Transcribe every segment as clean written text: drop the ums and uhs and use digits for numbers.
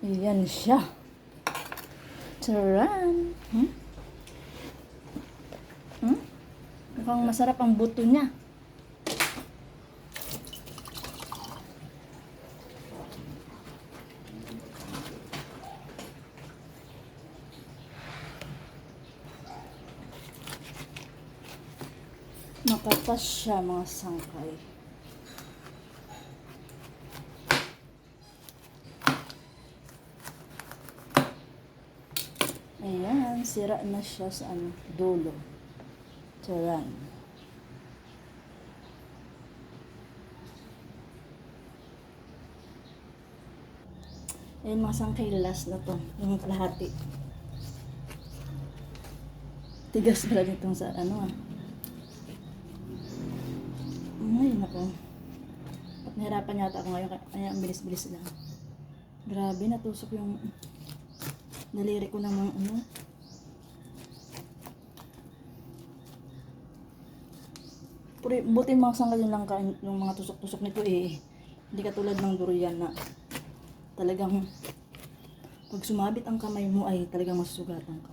Ayan siya. Charan! Mukhang masarap ang buto niya. Makatas siya mga sangkay. Ayan, sira na siya sa dulo. Charan. Ayan mga sangkay, last na to. Yung kalahati. Tigas pala nitong sa Ay, nako. At nahirapan yata ako ngayon. Kaya ang bilis-bilis lang. Grabe, natusok yung daliri ko ng mga Buti mga sangkay lang kain yung mga tusok-tusok nito eh. Hindi katulad ng durian na talagang pag sumabit ang kamay mo ay talagang masusugatan ka.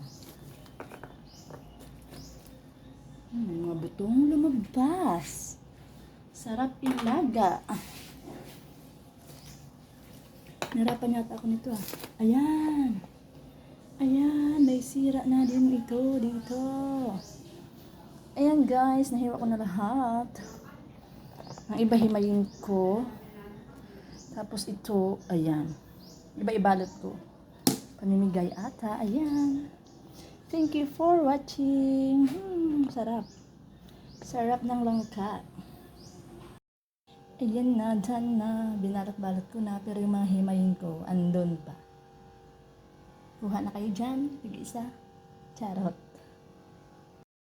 May mga butong lumabas. Sarap ilaga. Narapan yata ako nito Ayan. Ayan, may sira na din ito dito. Ayan guys, nahiwa ko na lahat. Ang iba himayin ko. Tapos ito, ayan. Iba ibalot ko. Pamimigay ata, ayan. Thank you for watching. Sarap. Sarap ng langka. Ayan na, dyan na. Binalot-balot ko na, pero yung mga himayin ko, andun pa. Kuha na kayo dyan. Tig-isa. Charot.